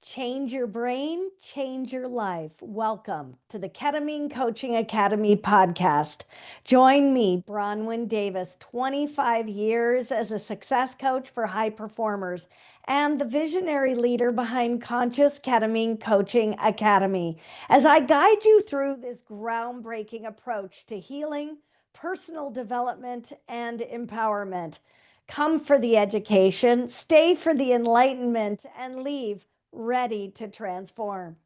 Change your brain, change your life. Welcome to the Ketamine Coaching Academy podcast. Join me, Bronwyn Davis, 25 years as a success coach for high performers and the visionary leader behind Conscious Ketamine Coaching Academy, as I guide you through this groundbreaking approach to healing, personal development, and empowerment. Come for the education, stay for the enlightenment, and leave ready to transform.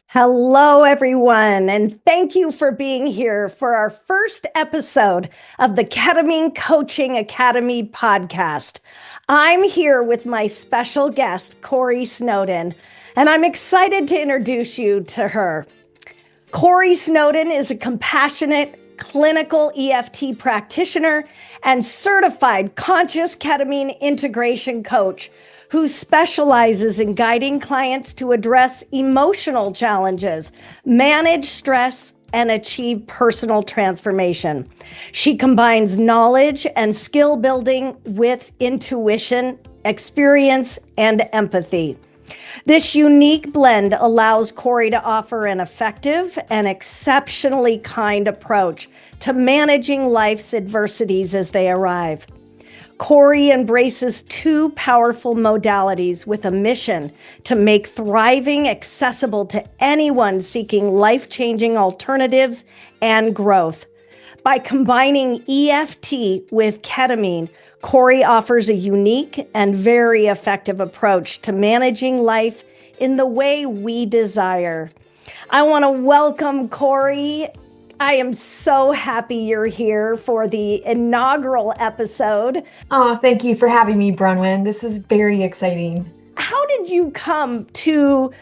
Hello, everyone, and thank you for being here for our first episode of the Ketamine Coaching Academy podcast. I'm here with my special guest, Corey Snowden, and I'm excited to introduce you to her. Corey Snowden is a compassionate clinical EFT practitioner and certified conscious ketamine integration coach who specializes in guiding clients to address emotional challenges, manage stress, and achieve personal transformation. She combines knowledge and skill building with intuition, experience, and empathy. This unique blend allows Corey to offer an effective and exceptionally kind approach to managing life's adversities as they arrive. Corey embraces two powerful modalities with a mission to make thriving accessible to anyone seeking life-changing alternatives and growth. By combining EFT with ketamine, Corey offers a unique and very effective approach to managing life in the way we desire. I want to welcome Corey. I am so happy you're here for the inaugural episode. Oh, thank you for having me, Bronwyn. This is very exciting. How did you come to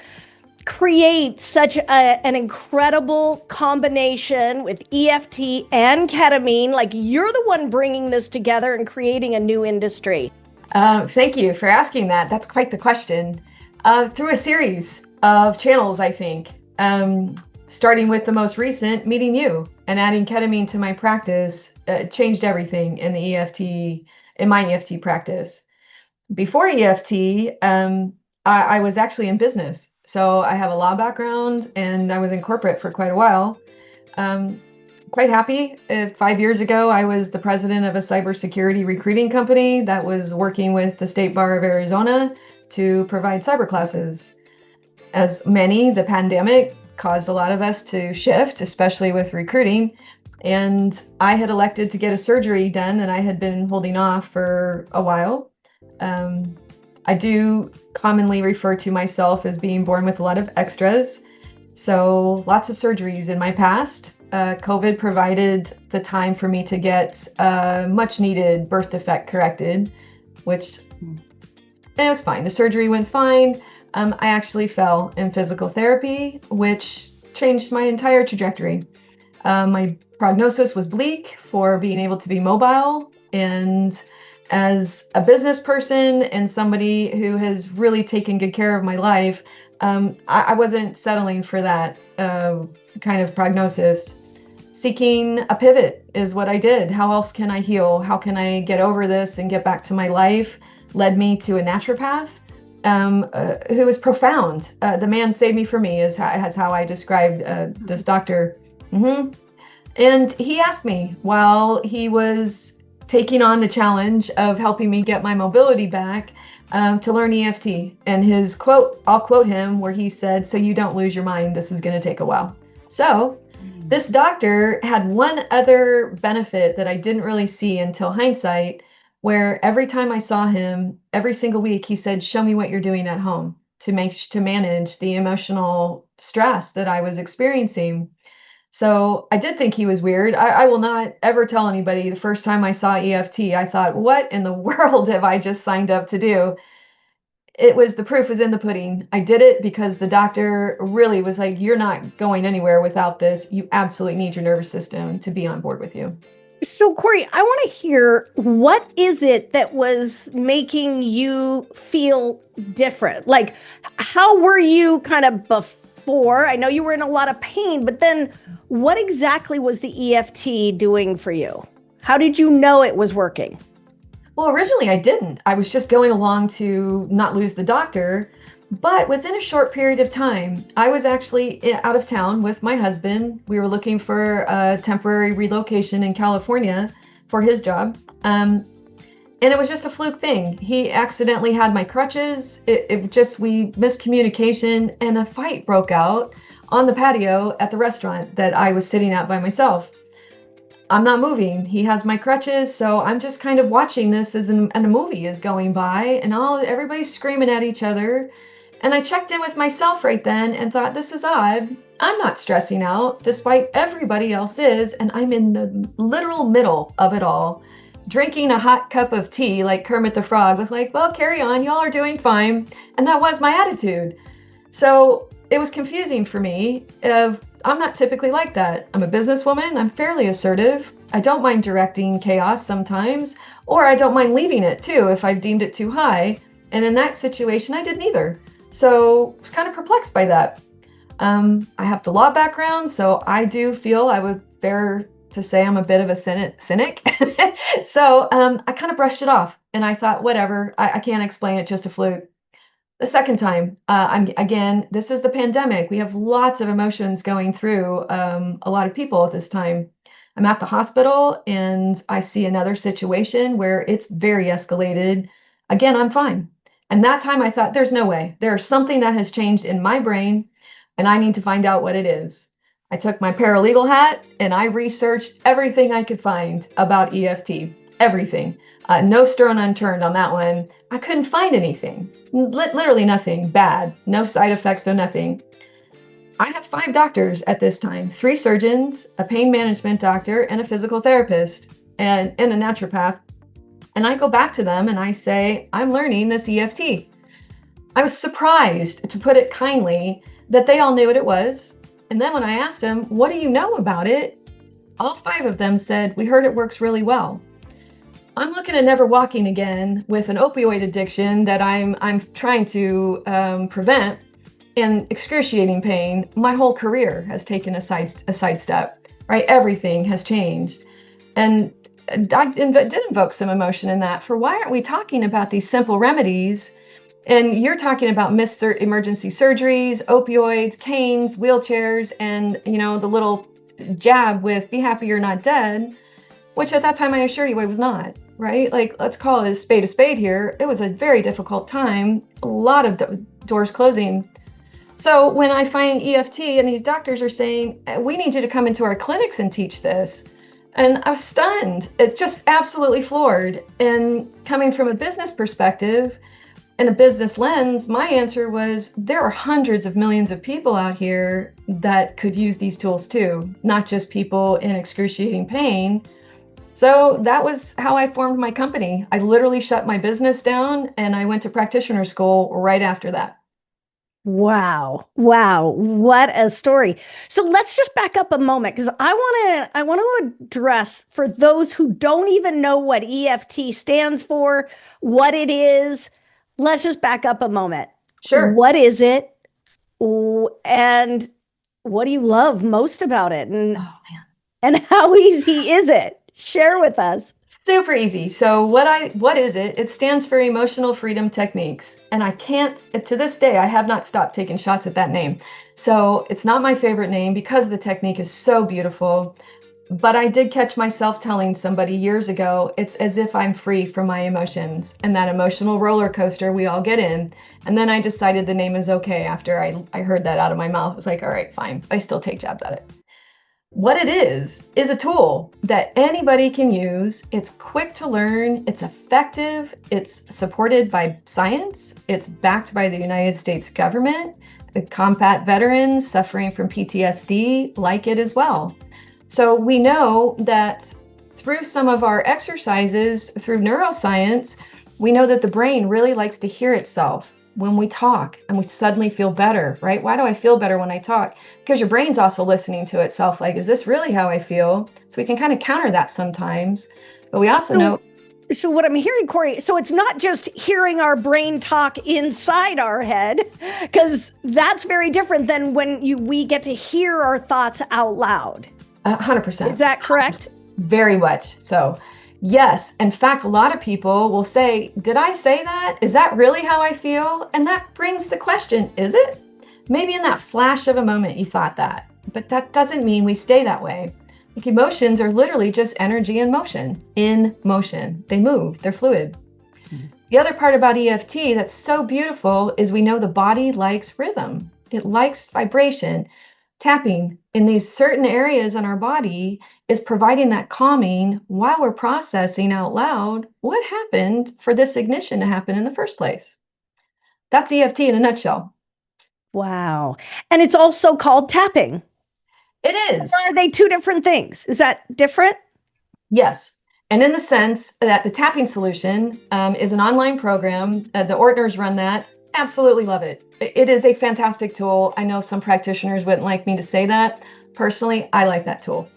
create such an incredible combination with EFT and ketamine? Like, you're the one bringing this together and creating a new industry. Thank you for asking that. That's quite the question. Through a series of channels, I think, starting with the most recent, meeting you and adding ketamine to my practice, changed everything in my EFT practice. Before EFT, I was actually in business. So I have a law background and I was in corporate for quite a while. Quite happy. 5 years ago, I was the president of a cybersecurity recruiting company that was working with the State Bar of Arizona to provide cyber classes. As many, the pandemic caused a lot of us to shift, especially with recruiting. And I had elected to get a surgery done that I had been holding off for a while. I do commonly refer to myself as being born with a lot of extras. So lots of surgeries in my past. COVID provided the time for me to get much needed birth defect corrected, which it was fine. The surgery went fine. I actually fell in physical therapy, which changed my entire trajectory. My prognosis was bleak for being able to be mobile, and as a business person and somebody who has really taken good care of my life, I wasn't settling for that kind of prognosis. Seeking a pivot is what I did. How else can I heal? How can I get over this and get back to my life? Led me to a naturopath who was profound. The man saved me for me is how I described this doctor. And he asked me while he was taking on the challenge of helping me get my mobility back, to learn EFT. And his quote, I'll quote him, where he said, "So you don't lose your mind, this is going to take a while." So this doctor had one other benefit that I didn't really see until hindsight, where every time I saw him, every single week, he said, "Show me what you're doing at home to manage the emotional stress that I was experiencing." So I did think he was weird. I will not ever tell anybody the first time I saw EFT, I thought, what in the world have I just signed up to do? The proof was in the pudding. I did it because the doctor really was like, "You're not going anywhere without this. You absolutely need your nervous system to be on board with you." So, Corey, I want to hear, what is it that was making you feel different? Like, how were you kind of before? I know you were in a lot of pain, but then what exactly was the EFT doing for you? How did you know it was working? Well, originally I didn't. I was just going along to not lose the doctor. But within a short period of time, I was actually out of town with my husband. We were looking for a temporary relocation in California for his job. And it was just a fluke thing. He accidentally had my crutches. We miscommunication, and a fight broke out on the patio at the restaurant that I was sitting at by myself. I'm not moving. He has my crutches, so I'm just kind of watching this and a movie is going by, and everybody's screaming at each other. And I checked in with myself right then and thought, this is odd. I'm not stressing out, despite everybody else is, and I'm in the literal middle of it all, drinking a hot cup of tea like Kermit the Frog with like, well, carry on, y'all are doing fine. And that was my attitude. So it was confusing for me. I'm not typically like that. I'm a businesswoman. I'm fairly assertive. I don't mind directing chaos sometimes, or I don't mind leaving it too if I've deemed it too high. And in that situation, I didn't either. So I was kind of perplexed by that. I have the law background, so I do feel I would fair to say I'm a bit of a cynic. So I kind of brushed it off and I thought, whatever, I can't explain it, just a fluke. The second time, this is the pandemic. We have lots of emotions going through a lot of people at this time. I'm at the hospital and I see another situation where it's very escalated. Again, I'm fine. And that time I thought, there's no way. There's something that has changed in my brain and I need to find out what it is. I took my paralegal hat and I researched everything I could find about EFT. Everything. No stone unturned on that one. I couldn't find anything. Literally nothing bad. No side effects, no nothing. I have 5 doctors at this time, 3 surgeons, a pain management doctor, and a physical therapist, and a naturopath. And I go back to them and I say, I'm learning this EFT. I was surprised, to put it kindly, that they all knew what it was. And then when I asked them, what do you know about it? All 5 of them said, we heard it works really well. I'm looking at never walking again with an opioid addiction that I'm trying to prevent, and excruciating pain. My whole career has taken a sidestep, right? Everything has changed. And I did invoke some emotion in that for why aren't we talking about these simple remedies? And you're talking about missed emergency surgeries, opioids, canes, wheelchairs, and the little jab with "be happy you're not dead," which at that time I assure you I was not. Right? Like, let's call it a spade here. It was a very difficult time, a lot of doors closing. So when I find EFT and these doctors are saying, we need you to come into our clinics and teach this. And I was stunned. It's just absolutely floored. And coming from a business perspective and a business lens, my answer was, there are hundreds of millions of people out here that could use these tools too, not just people in excruciating pain. So that was how I formed my company. I literally shut my business down and I went to practitioner school right after that. Wow. Wow. What a story. So let's just back up a moment because I want to address, for those who don't even know what EFT stands for, what it is. Let's just back up a moment. Sure. What is it? And what do you love most about it? And how easy is it? Share with us. Super easy. So what is it? It stands for Emotional Freedom Techniques. And I can't, to this day, I have not stopped taking shots at that name. So it's not my favorite name because the technique is so beautiful. But I did catch myself telling somebody years ago, it's as if I'm free from my emotions and that emotional roller coaster we all get in. And then I decided the name is okay after I heard that out of my mouth. I was like, all right, fine. I still take jabs at it. What it is a tool that anybody can use. It's quick to learn, it's effective, it's supported by science, it's backed by the United States government. The combat veterans suffering from PTSD like it as well. So we know that through some of our exercises, through neuroscience, we know that the brain really likes to hear itself. When we talk and we suddenly feel better, right? Why do I feel better when I talk? Because your brain's also listening to itself, like, is this really how I feel? So we can kind of counter that sometimes. But we also know. So what I'm hearing, Corey, so it's not just hearing our brain talk inside our head, because that's very different than when we get to hear our thoughts out loud. 100%. Is that correct? Very much so. Yes. In fact, a lot of people will say, did I say that? Is that really how I feel? And that brings the question, is it? Maybe in that flash of a moment you thought that, but that doesn't mean we stay that way. Like emotions are literally just energy in motion. They move, they're fluid. Mm-hmm. The other part about EFT that's so beautiful is we know the body likes rhythm. It likes vibration. Tapping in these certain areas in our body is providing that calming while we're processing out loud what happened for this ignition to happen in the first place. That's EFT in a nutshell. Wow. And it's also called tapping. It is. Or are they two different things? Is that different? Yes. And in the sense that the tapping solution is an online program, the Ortners run that. Absolutely love it. It is a fantastic tool. I know some practitioners wouldn't like me to say that. Personally, I like that tool.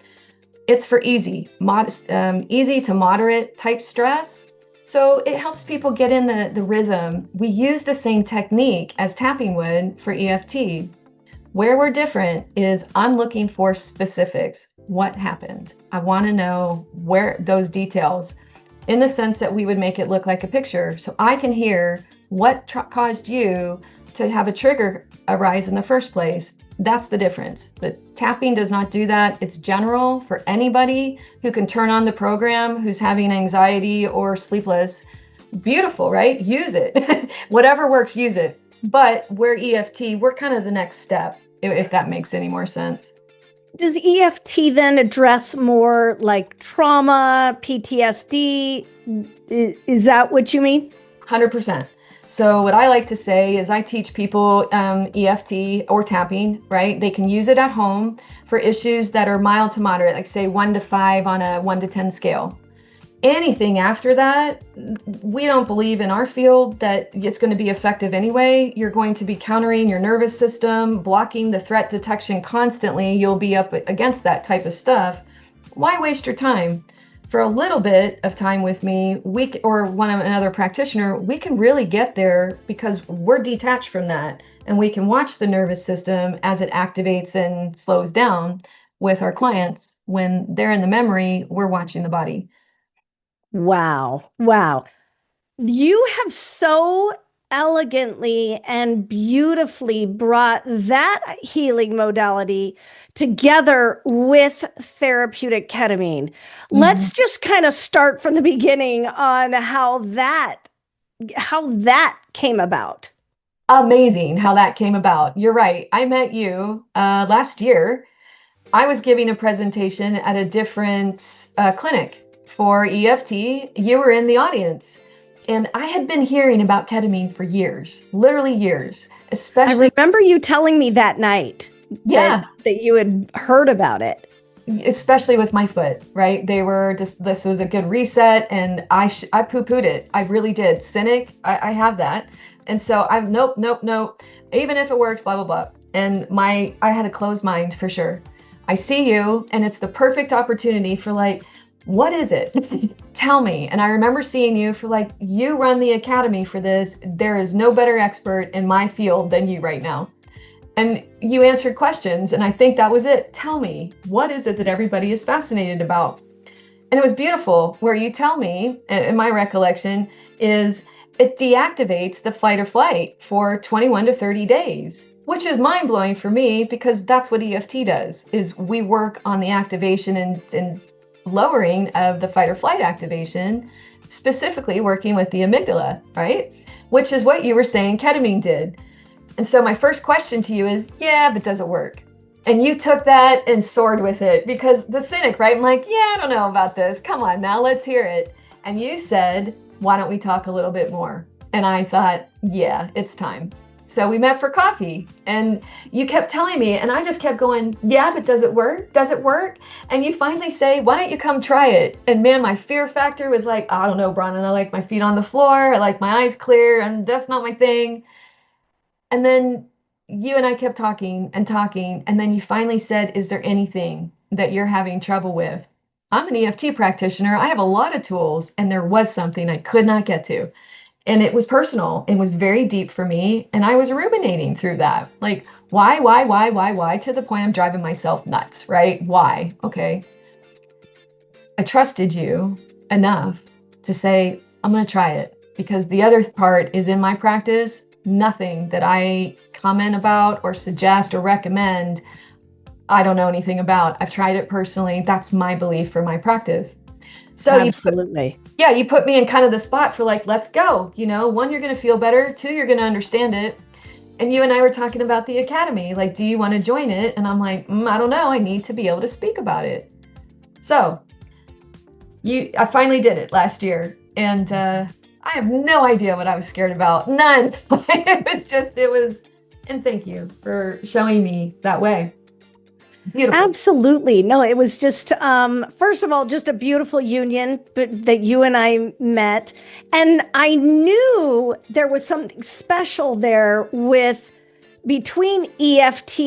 It's for easy to moderate type stress. So it helps people get in the rhythm. We use the same technique as tapping would for EFT. Where we're different is I'm looking for specifics. What happened? I want to know where those details, in the sense that we would make it look like a picture. So I can hear what caused you to have a trigger arise in the first place. That's the difference. The tapping does not do that. It's general for anybody who can turn on the program, who's having anxiety or sleepless. Beautiful, right? Use it. Whatever works, use it. But we're EFT, we're kind of the next step, if that makes any more sense. Does EFT then address more like trauma, PTSD? Is that what you mean? 100%. So what I like to say is I teach people EFT or tapping, right? They can use it at home for issues that are mild to moderate, like say 1 to 5 on a 1 to 10 scale. Anything after that, we don't believe in our field that it's going to be effective anyway. You're going to be countering your nervous system, blocking the threat detection constantly. You'll be up against that type of stuff. Why waste your time? For a little bit of time with me, or another practitioner, we can really get there because we're detached from that, and we can watch the nervous system as it activates and slows down with our clients. When they're in the memory, we're watching the body. Wow. Wow. You have so elegantly and beautifully brought that healing modality together with therapeutic ketamine. Mm-hmm. Let's just kind of start from the beginning on how that came about. Amazing how that came about. You're right. I met you last year. I was giving a presentation at a different clinic for EFT. You were in the audience. And I had been hearing about ketamine for literally years, especially. I remember you telling me that night that you had heard about it. Especially with my foot, right? They were just, this was a good reset, and I poo-pooed it. I really did. Cynic, I have that. And so I'm nope. Even if it works, blah, blah, blah. And I had a closed mind for sure. I see you, and it's the perfect opportunity for like, what is it? Tell me. And I remember seeing you for like, you run the academy for this. There is no better expert in my field than you right now. And you answered questions, and I think that was it. Tell me, what is it that everybody is fascinated about? And it was beautiful where you tell me, in my recollection, is it deactivates the fight or flight for 21 to 30 days, which is mind-blowing for me because that's what EFT does, is we work on the activation and lowering of the fight or flight activation, specifically working with the amygdala, right? Which is what you were saying ketamine did. And so my first question to you is, yeah, but does it work? And you took that and soared with it because the cynic, right? I'm like, yeah, I don't know about this. Come on now, let's hear it. And you said, why don't we talk a little bit more? And I thought, yeah, it's time. So we met for coffee, and you kept telling me, and I just kept going, yeah, but does it work? Does it work? And you finally say, why don't you come try it? And man, my fear factor was like, I don't know, Bronwyn, I like my feet on the floor. I like my eyes clear, and that's not my thing. And then you and I kept talking, and then you finally said, is there anything that you're having trouble with? I'm an EFT practitioner. I have a lot of tools, and there was something I could not get to. And it was personal. It was very deep for me. And I was ruminating through that. Like, why, to the point I'm driving myself nuts, right? Why? Okay. I trusted you. enough to say, I'm going to try it, because the other part is in my practice, nothing that I comment about or suggest or recommend, I don't know anything about. I've tried it personally. That's my belief for my practice. So Absolutely. you put me in kind of the spot for like, let's go. One, you're going to feel better. Two, you're going to understand it. And you and I were talking about the academy. Like, do you want to join it? And I'm like, I don't know. I need to be able to speak about it. So I finally did it last year. And I have no idea what I was scared about. None. And thank you for showing me that way. Beautiful. Absolutely. No, it was just, first of all, just a beautiful union that you and I met. And I knew there was something special there between EFT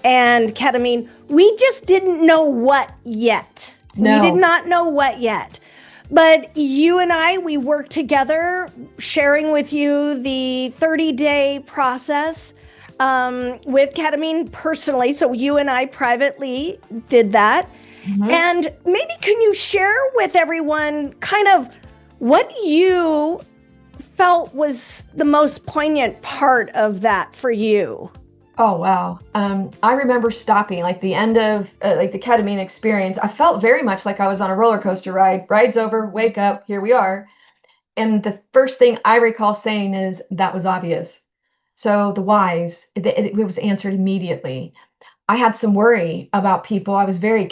and ketamine. We just didn't know what yet. No. We did not know what yet. But you and I, we worked together, sharing with you the 30-day process with ketamine personally. So you and I privately did that. Mm-hmm. And maybe can you share with everyone kind of what you felt was the most poignant part of that for you? Oh, wow. I remember stopping like the end of like the ketamine experience. I felt very much like I was on a roller coaster ride. Ride's over, wake up, here we are. And the first thing I recall saying is, that was obvious. So the whys, it was answered immediately. I had some worry about people. I was very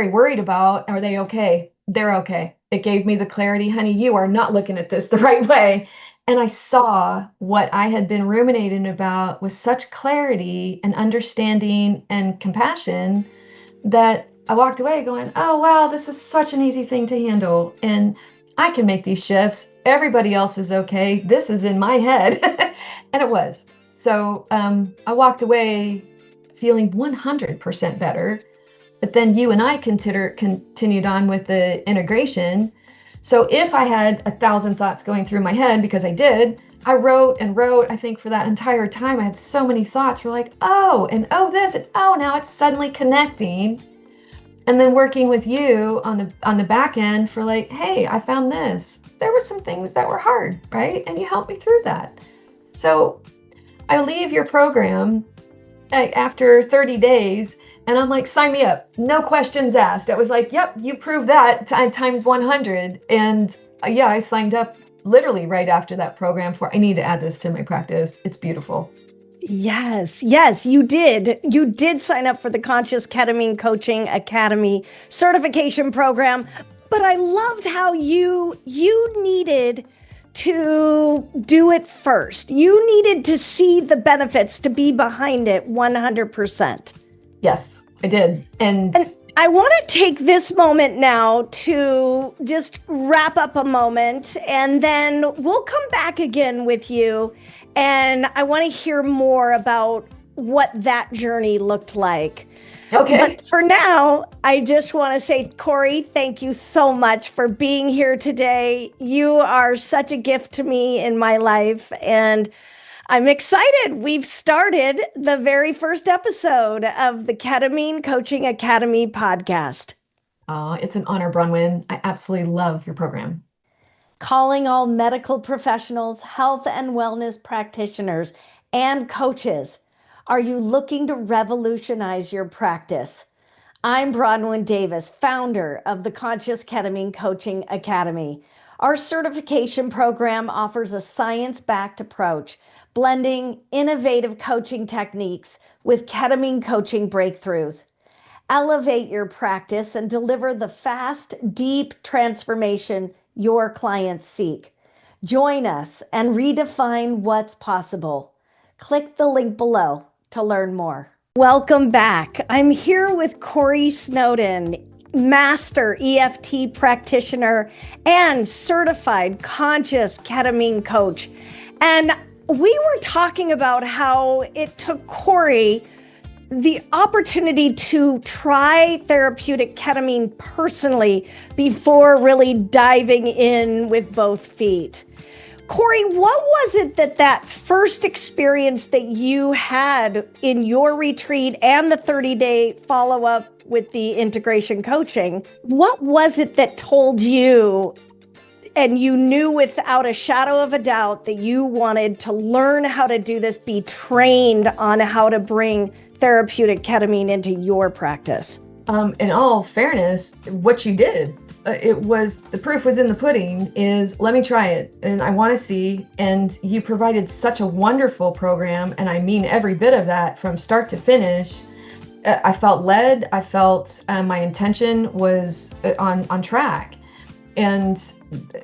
worried about, are they okay? They're okay. It gave me the clarity, honey, you are not looking at this the right way. And I saw what I had been ruminating about with such clarity and understanding and compassion that I walked away going, oh, wow, this is such an easy thing to handle. And I can make these shifts. Everybody else is okay. This is in my head. And it was. So I walked away feeling 100% better. But then you and I continued on with the integration. So if I had 1,000 thoughts going through my head, because I did, I wrote and wrote. I think for that entire time, I had so many thoughts. We're like, oh, and oh, this, and oh, now it's suddenly connecting. And then working with you on the back end for like, hey, I found this. There were some things that were hard, right? And you helped me through that. So I leave your program after 30 days. And I'm like, sign me up. No questions asked. I was like, yep, you proved that times 100. And I signed up literally right after that program I need to add this to my practice. It's beautiful. Yes, you did. You did sign up for the Conscious Ketamine Coaching Academy certification program. But I loved how you needed to do it first. You needed to see the benefits to be behind it 100%. Yes, I did. And I want to take this moment now to just wrap up a moment, and then we'll come back again with you. And I want to hear more about what that journey looked like. Okay. But for now, I just want to say, Corey, thank you so much for being here today. You are such a gift to me in my life, and I'm excited. We've started the very first episode of the Ketamine Coaching Academy podcast. It's an honor, Bronwyn. I absolutely love your program. Calling all medical professionals, health and wellness practitioners, and coaches. Are you looking to revolutionize your practice? I'm Bronwyn Davis, founder of the Conscious Ketamine Coaching Academy. Our certification program offers a science-backed approach, blending innovative coaching techniques with ketamine coaching breakthroughs. Elevate your practice and deliver the fast, deep transformation your clients seek. Join us and redefine what's possible. Click the link below to learn more. Welcome back. I'm here with Corey Snowden, master EFT practitioner and certified conscious ketamine coach. And we were talking about how it took Corey the opportunity to try therapeutic ketamine personally before really diving in with both feet. Corey, what was it that first experience that you had in your retreat and the 30-day follow-up with the integration coaching, what was it that told you, and you knew without a shadow of a doubt that you wanted to learn how to do this, be trained on how to bring therapeutic ketamine into your practice? In all fairness, what you did, the proof was in the pudding, is let me try it and I want to see. And you provided such a wonderful program. And I mean every bit of that from start to finish. I felt led. I felt my intention was on track. And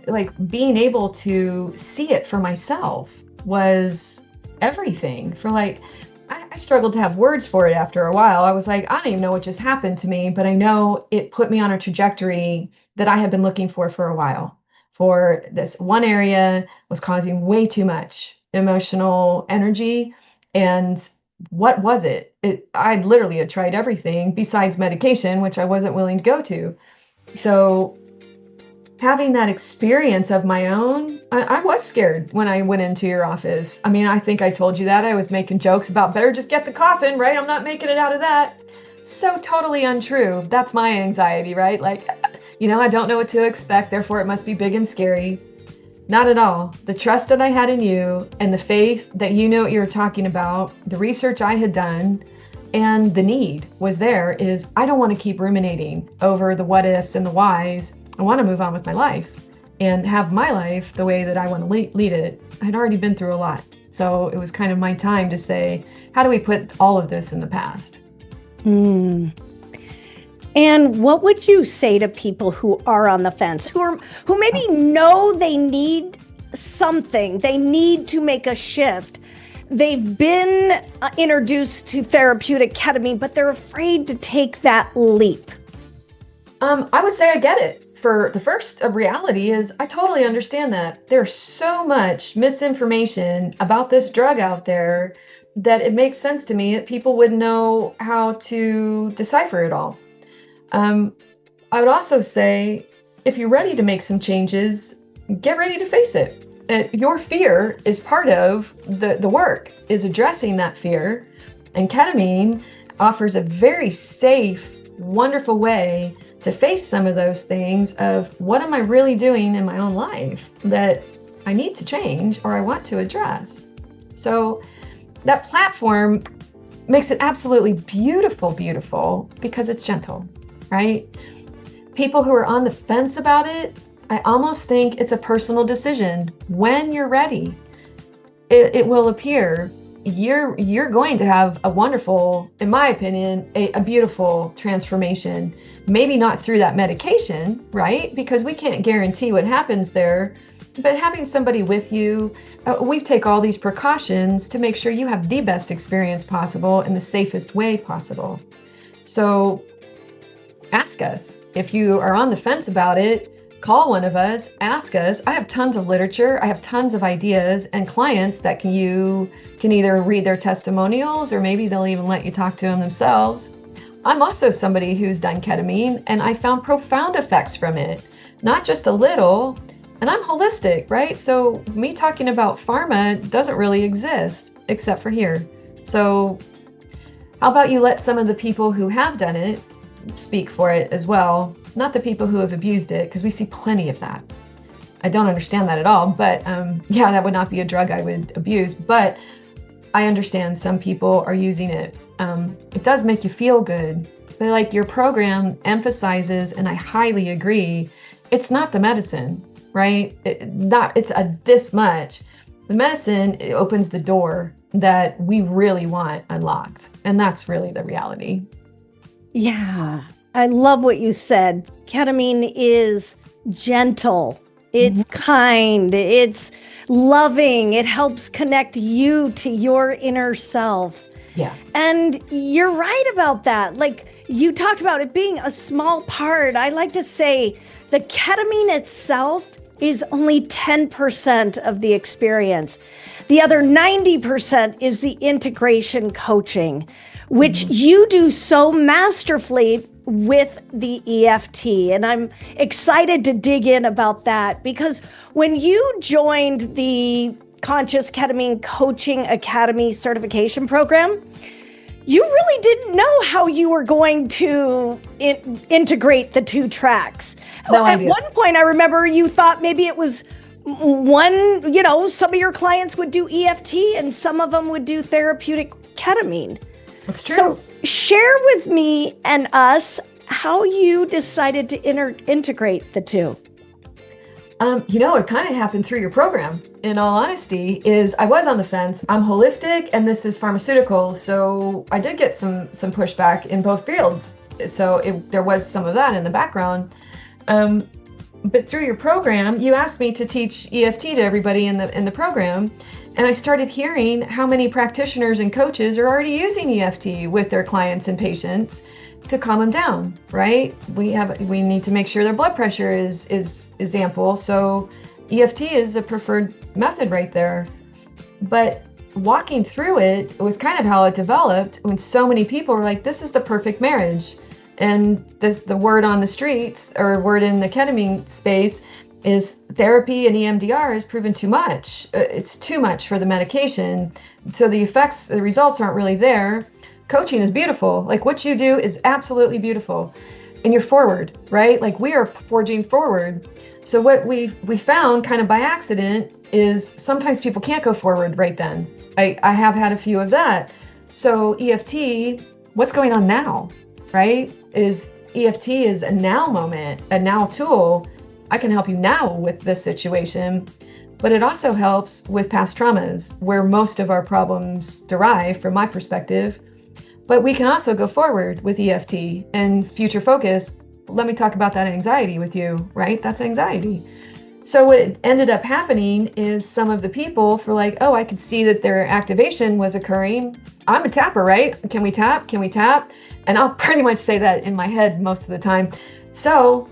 like being able to see it for myself was everything. I struggled to have words for it after a while. I was like, I don't even know what just happened to me, but I know it put me on a trajectory that I had been looking for a while. For this one area was causing way too much emotional energy. And what was it? I literally had tried everything besides medication, which I wasn't willing to go to. So having that experience of my own, I was scared when I went into your office. I mean, I think I told you that. I was making jokes about better just get the coffin, right? I'm not making it out of that. So totally untrue. That's my anxiety, right? Like, I don't know what to expect, therefore it must be big and scary. Not at all. The trust that I had in you and the faith that you know what you're talking about, the research I had done, and the need was there is I don't want to keep ruminating over the what ifs and the whys. I want to move on with my life and have my life the way that I want to lead it. I had already been through a lot. So it was kind of my time to say, how do we put all of this in the past? And what would you say to people who are on the fence, who maybe know they need something, they need to make a shift? They've been introduced to therapeutic ketamine, but they're afraid to take that leap. I would say I get it. For the first of reality is I totally understand that there's so much misinformation about this drug out there that it makes sense to me that people wouldn't know how to decipher it all. I would also say, if you're ready to make some changes, get ready to face it. Your fear is part of the work, is addressing that fear. And ketamine offers a very safe, wonderful way to face some of those things of what am I really doing in my own life that I need to change or I want to address. So that platform makes it absolutely beautiful because it's gentle, right? People who are on the fence about it, I almost think it's a personal decision. When you're ready, it will appear. You're going to have a wonderful, in my opinion, a beautiful transformation. Maybe not through that medication, right? Because we can't guarantee what happens there. But having somebody with you, we take all these precautions to make sure you have the best experience possible in the safest way possible. So ask us. If you are on the fence about it, call one of us, ask us. I have tons of literature. I have tons of ideas and clients that you can either read their testimonials or maybe they'll even let you talk to them themselves. I'm also somebody who's done ketamine and I found profound effects from it, not just a little. And I'm holistic, right? So me talking about pharma doesn't really exist except for here. So how about you let some of the people who have done it speak for it as well? Not the people who have abused it, because we see plenty of that. I don't understand that at all, but yeah, that would not be a drug I would abuse, but I understand some people are using it. It does make you feel good, but like your program emphasizes, and I highly agree, it's not the medicine, right? It's this much. The medicine, it opens the door that we really want unlocked, and that's really the reality. Yeah. I love what you said. Ketamine is gentle. It's kind. It's loving. It helps connect you to your inner self. Yeah. And you're right about that. Like you talked about it being a small part. I like to say the ketamine itself is only 10% of the experience. The other 90% is the integration coaching, which you do so masterfully. with the EFT. And I'm excited to dig in about that because when you joined the Conscious Ketamine Coaching Academy certification program, you really didn't know how you were going to integrate the two tracks. No idea. At one point, I remember you thought maybe it was one, some of your clients would do EFT and some of them would do therapeutic ketamine. That's true. So share with me and us how you decided to integrate the two. It kind of happened through your program. In all honesty, is I was on the fence. I'm holistic and this is pharmaceuticals. So I did get some pushback in both fields. So there was some of that in the background. But through your program, you asked me to teach EFT to everybody in the program. And I started hearing how many practitioners and coaches are already using EFT with their clients and patients to calm them down, right? We need to make sure their blood pressure is ample. So EFT is a preferred method right there. But walking through it was kind of how it developed when so many people were like, this is the perfect marriage. And the word on the streets or word in the ketamine space is therapy and EMDR is proven too much. It's too much for the medication. So the results aren't really there. Coaching is beautiful. Like what you do is absolutely beautiful. And you're forward, right? Like we are forging forward. So what we found kind of by accident is sometimes people can't go forward right then. I have had a few of that. So EFT, what's going on now, right? Is EFT is a now moment, a now tool. I can help you now with this situation, but it also helps with past traumas where most of our problems derive from my perspective. But we can also go forward with EFT and future focus. Let me talk about that anxiety with you, right? That's anxiety. So what ended up happening is some of the people for like, oh, I could see that their activation was occurring. I'm a tapper, right? Can we tap? Can we tap? And I'll pretty much say that in my head most of the time. So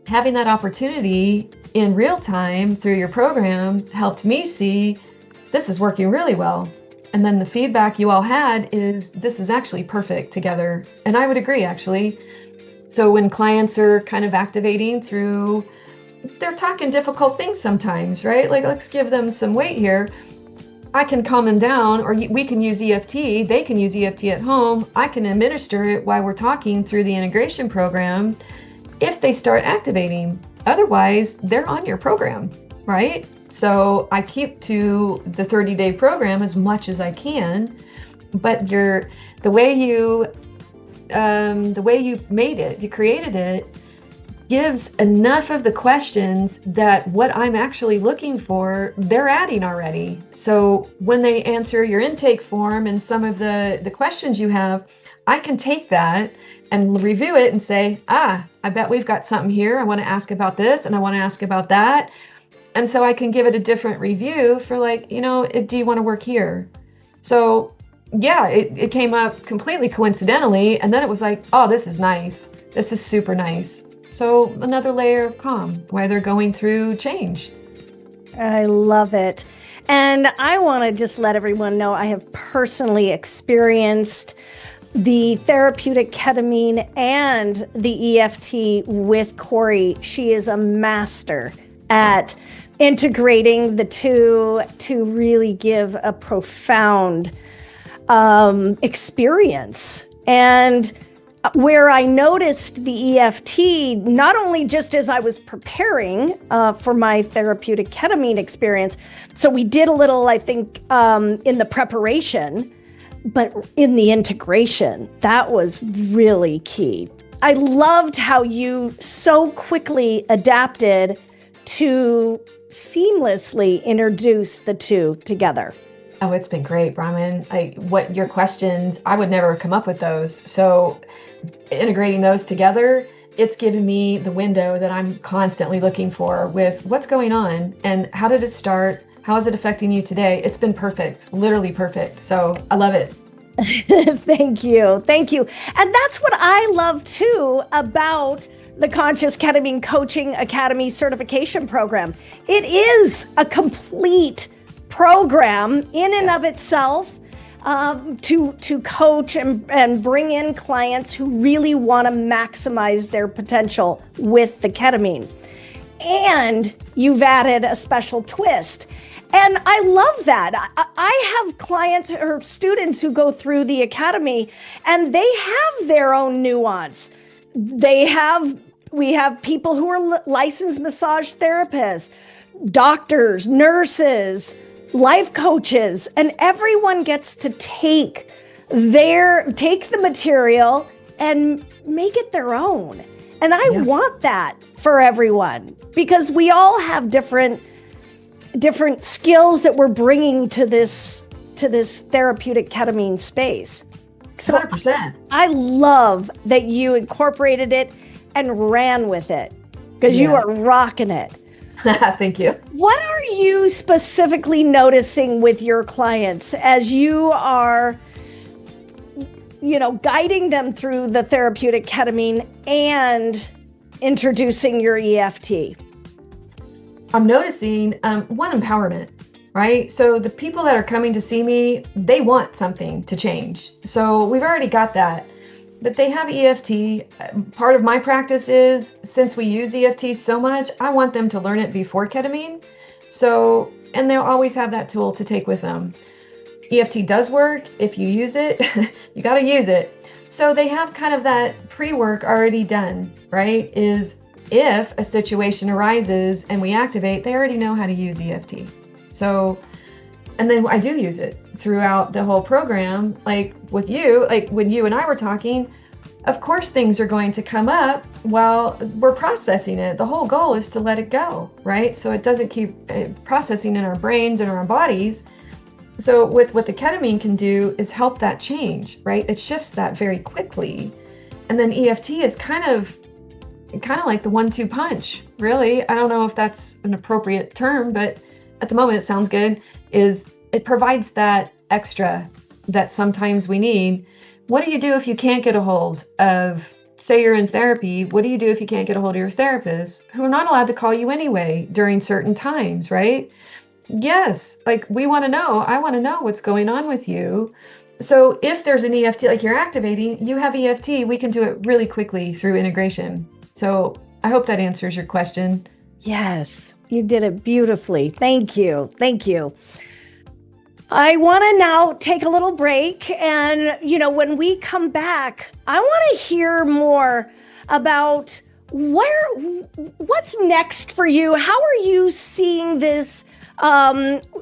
having that opportunity in real time through your program helped me see this is working really well. And then the feedback you all had is this is actually perfect together. And I would agree, actually. So when clients are kind of activating through, they're talking difficult things sometimes, right? Like, let's give them some weight here. I can calm them down, or we can use EFT. They can use EFT at home. I can administer it while we're talking through the integration program if they start activating. Otherwise, they're on your program, right? So I keep to the 30-day program as much as I can, but the way you made it, you created it, gives enough of the questions that what I'm actually looking for, they're adding already. So when they answer your intake form and some of the questions you have, I can take that and review it and say, I bet we've got something here. I want to ask about this and I want to ask about that. And so I can give it a different review for like, do you want to work here? So yeah, it came up completely coincidentally. And then it was like, oh, this is nice. This is super nice. So another layer of calm while they're going through change. I love it. And I want to just let everyone know I have personally experienced the therapeutic ketamine and the EFT with Corey. She is a master at integrating the two to really give a profound experience. And where I noticed the EFT, not only just as I was preparing for my therapeutic ketamine experience, so we did a little, I think, in the preparation, but in the integration, that was really key. I loved how you so quickly adapted to seamlessly introduce the two together. Oh, it's been great, Bronwyn. What your questions, I would never come up with those. So integrating those together, it's given me the window that I'm constantly looking for with what's going on and how did it start? How is it affecting you today? It's been perfect, literally perfect. So I love it. Thank you. Thank you. And that's what I love too about the Conscious Ketamine Coaching Academy certification program. It is a complete program in and of itself. to coach and bring in clients who really want to maximize their potential with the ketamine. And you've added a special twist. And I love that. I have clients or students who go through the academy and they have their own nuance. We have people who are licensed massage therapists, doctors, nurses, life coaches, and everyone gets to take the material and make it their own. And I want that for everyone because we all have different skills that we're bringing to this therapeutic ketamine space. So 100%. I love that you incorporated it and ran with it because you are rocking it. Thank you. What are you specifically noticing with your clients as you are, guiding them through the therapeutic ketamine and introducing your EFT? I'm noticing one, empowerment, right? So the people that are coming to see me, they want something to change. So we've already got that, but they have EFT. Part of my practice is, since we use EFT so much, I want them to learn it before ketamine. So, and they'll always have that tool to take with them. EFT does work. If you use it, you got to use it. So they have kind of that pre-work already done, right? Is if a situation arises and we activate, they already know how to use EFT. So, and then I do use it throughout the whole program. Like with you, like when you and I were talking, of course things are going to come up while we're processing it. The whole goal is to let it go, right? So it doesn't keep processing in our brains and our bodies. So with what the ketamine can do is help that change, right? It shifts that very quickly. And then EFT is kind of like the 1-2 punch, really. I don't know if that's an appropriate term, but at the moment it sounds good. It provides that extra that sometimes we need. What do you do if you can't get a hold of, say you're in therapy, what do you do if you can't get a hold of your therapist, who are not allowed to call you anyway during certain times, right? Yes, like I want to know what's going on with you. So if there's an EFT, like you're activating, you have EFT, we can do it really quickly through integration. So I hope that answers your question. Yes, you did it beautifully. Thank you. Thank you. I want to now take a little break. And, when we come back, I want to hear more about what's next for you. How are you seeing this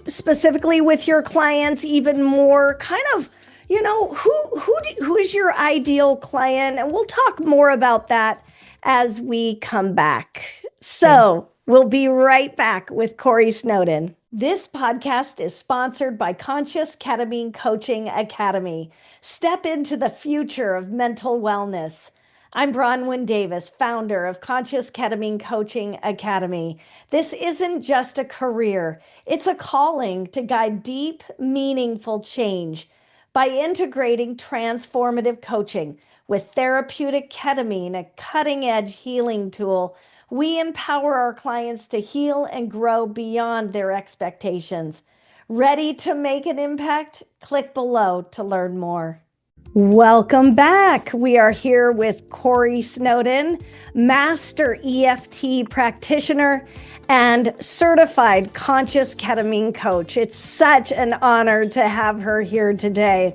specifically with your clients, even more kind of, who is your ideal client? And we'll talk more about that as we come back. So we'll be right back with Corey Snowden. This podcast is sponsored by Conscious Ketamine Coaching Academy. Step into the future of mental wellness. I'm Bronwyn Davis, founder of Conscious Ketamine Coaching Academy. This isn't just a career, it's a calling to guide deep, meaningful change by integrating transformative coaching with therapeutic ketamine, a cutting-edge healing tool. We empower our clients to heal and grow beyond their expectations. Ready to make an impact? Click below to learn more. Welcome back. We are here with Corey Snowden, Master EFT practitioner and certified conscious ketamine coach. It's such an honor to have her here today.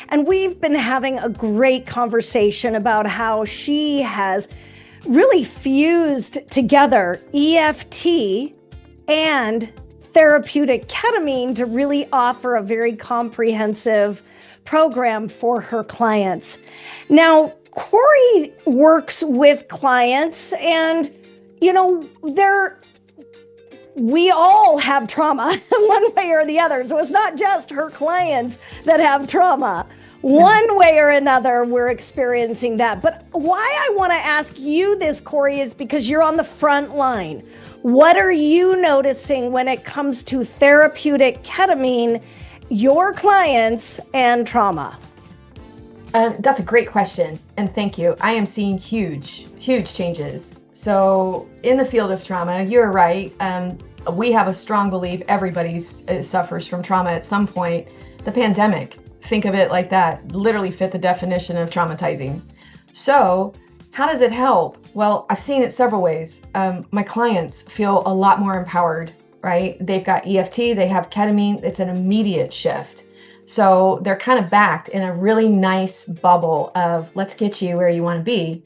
And we've been having a great conversation about how she has really fused together EFT and therapeutic ketamine to really offer a very comprehensive program for her clients. Now, Corey works with clients and, we all have trauma one way or the other. So it's not just her clients that have trauma. One way or another, we're experiencing that. But why I want to ask you this, Corey, is because you're on the front line. What are you noticing when it comes to therapeutic ketamine, your clients, and trauma? That's a great question. And thank you. I am seeing huge changes. So in the field of trauma, you're right. We have a strong belief everybody suffers from trauma at some point. The pandemic think of it like that, literally fit the definition of traumatizing. So how does it help? Well, I've seen it several ways. My clients feel a lot more empowered, right? They've got EFT, they have ketamine. It's an immediate shift. So they're kind of backed in a really nice bubble of let's get you where you want to be.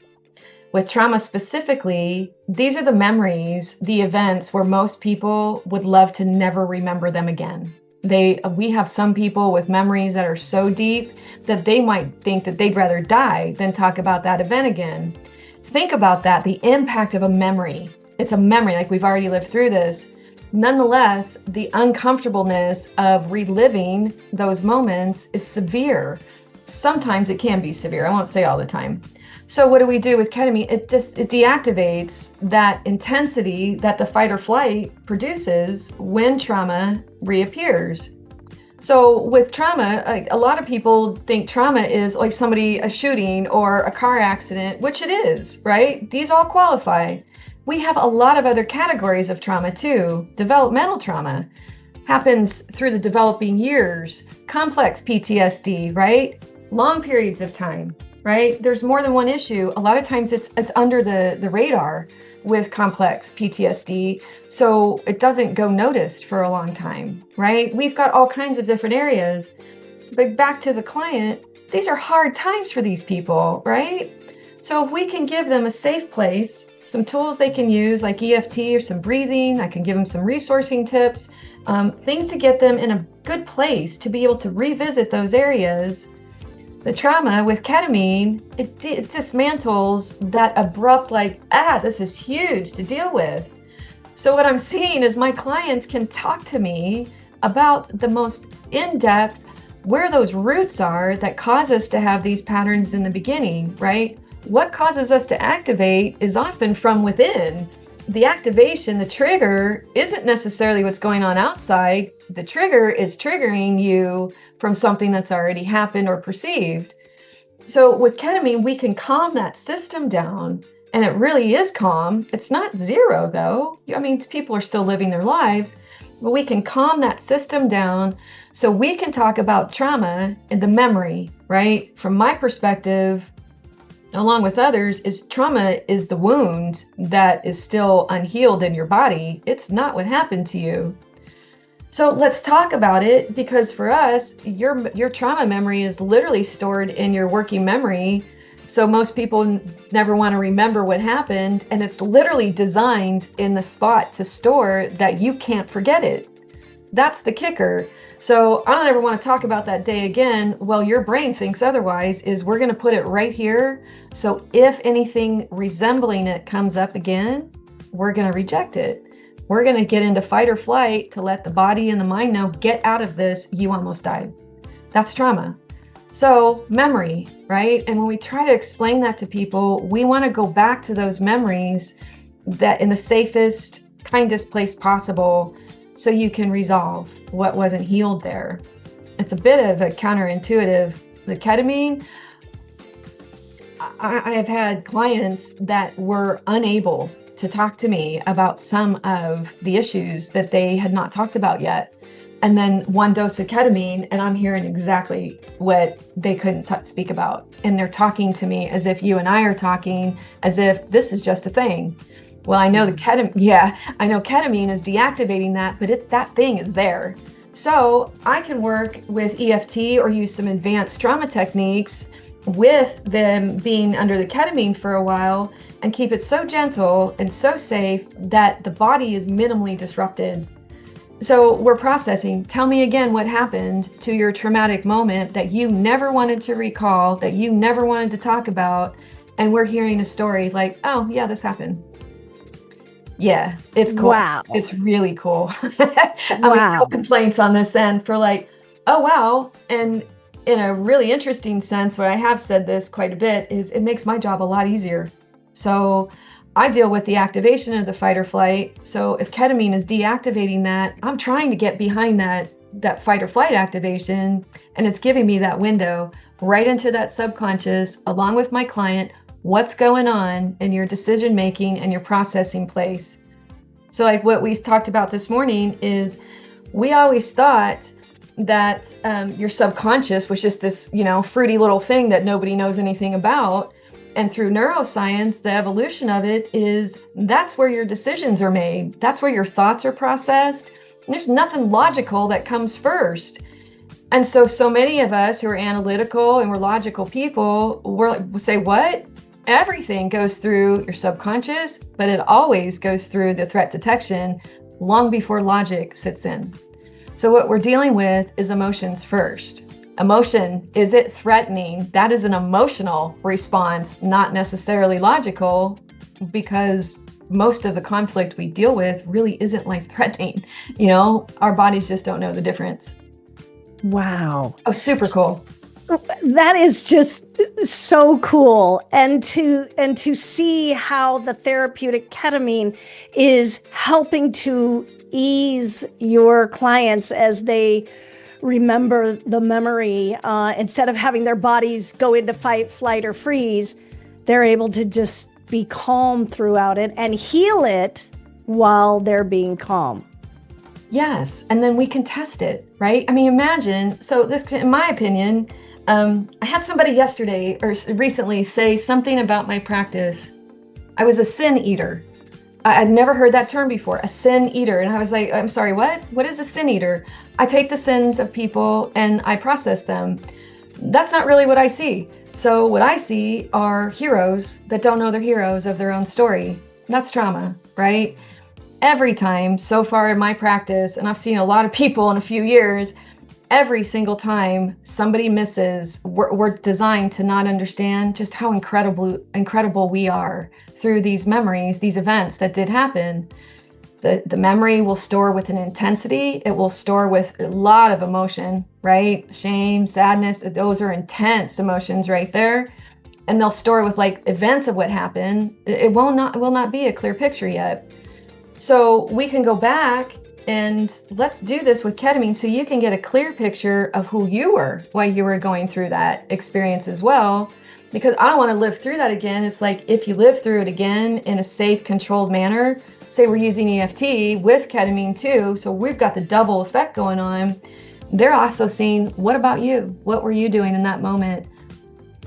With trauma specifically, these are the memories, the events where most people would love to never remember them again. We have some people with memories that are so deep that they might think that they'd rather die than talk about that event again. Think about that, the impact of a memory. It's a memory, like we've already lived through this. Nonetheless, the uncomfortableness of reliving those moments is severe. Sometimes it can be severe. I won't say all the time. So what do we do with ketamine? It deactivates that intensity that the fight or flight produces when trauma reappears. So with trauma, like a lot of people think trauma is like a shooting or a car accident, which it is, right? These all qualify. We have a lot of other categories of trauma too. Developmental trauma happens through the developing years. Complex PTSD, right? Long periods of time, right? There's more than one issue. A lot of times it's under the radar with complex PTSD, so it doesn't go noticed for a long time, right? We've got all kinds of different areas. But back to the client, these are hard times for these people, right? So if we can give them a safe place, some tools they can use like EFT or some breathing, I can give them some resourcing tips, things to get them in a good place to be able to revisit those areas. The trauma with ketamine, it dismantles that abrupt, this is huge to deal with. So what I'm seeing is my clients can talk to me about the most in-depth, where those roots are that cause us to have these patterns in the beginning, right? What causes us to activate is often from within. The activation, the trigger, isn't necessarily what's going on outside. The trigger is triggering you from something that's already happened or perceived. So with ketamine, we can calm that system down, and it really is calm. It's not zero though. I mean, people are still living their lives, but we can calm that system down so we can talk about trauma and the memory, right? From my perspective, along with others, is trauma is the wound that is still unhealed in your body. It's not what happened to you. So let's talk about it, because for us, your trauma memory is literally stored in your working memory. So most people never want to remember what happened, and it's literally designed in the spot to store that you can't forget it. That's the kicker. So I don't ever want to talk about that day again. Well, your brain thinks otherwise. We're going to put it right here. So if anything resembling it comes up again, we're going to reject it. We're going to get into fight or flight to let the body and the mind know, get out of this, you almost died. That's trauma. So memory, right? And when we try to explain that to people, we want to go back to those memories that in the safest, kindest place possible, so you can resolve what wasn't healed there. It's a bit of a counterintuitive. The ketamine, I have had clients that were unable to talk to me about some of the issues that they had not talked about yet. And then one dose of ketamine, and I'm hearing exactly what they couldn't speak about. And they're talking to me as if you and I are talking, as if this is just a thing. Well, I know I know ketamine is deactivating that, but that thing is there. So I can work with EFT or use some advanced trauma techniques with them being under the ketamine for a while and keep it so gentle and so safe that the body is minimally disrupted. So we're processing. Tell me again what happened to your traumatic moment that you never wanted to recall, that you never wanted to talk about. And we're hearing a story like, oh yeah, this happened. Yeah, it's cool. Wow. It's really cool. Wow. No complaints on this end for oh wow. And in a really interesting sense, what I have said this quite a bit is it makes my job a lot easier. So I deal with the activation of the fight or flight. So if ketamine is deactivating that, I'm trying to get behind that fight or flight activation, and it's giving me that window right into that subconscious along with my client. What's going on in your decision making and your processing place? So like what we talked about this morning is we always thought that your subconscious was just this, fruity little thing that nobody knows anything about. And through neuroscience, the evolution of it is that's where your decisions are made. That's where your thoughts are processed. And there's nothing logical that comes first. And so many of us who are analytical and we're logical people, we'll say, what? Everything goes through your subconscious, but it always goes through the threat detection long before logic sits in. So what we're dealing with is emotions first. Emotion, is it threatening? That is an emotional response, not necessarily logical, because most of the conflict we deal with really isn't life-threatening. Our bodies just don't know the difference. Wow. Oh, super cool. That is just so cool. And to see how the therapeutic ketamine is helping to ease your clients as they remember the memory, instead of having their bodies go into fight, flight, or freeze, they're able to just be calm throughout it and heal it while they're being calm. Yes, and then we can test it, right? I mean, imagine, so this, in my opinion, I had somebody yesterday or recently say something about my practice. I was a sin eater. I'd never heard that term before, a sin eater. And I was like, I'm sorry, what? What is a sin eater? I take the sins of people and I process them. That's not really what I see. So what I see are heroes that don't know they're heroes of their own story. That's trauma, right? Every time so far in my practice, and I've seen a lot of people in a few years, every single time somebody misses, we're designed to not understand just how incredible we are through these memories, these events that did happen. The memory will store with an intensity. It will store with a lot of emotion, right? Shame, sadness, those are intense emotions right there. And they'll store with like events of what happened. It will not be a clear picture yet. So we can go back and let's do this with ketamine so you can get a clear picture of who you were while you were going through that experience as well. Because I don't want to live through that again. It's like if you live through it again in a safe, controlled manner, say we're using EFT with ketamine too, so we've got the double effect going on. They're also seeing, what about you? What were you doing in that moment?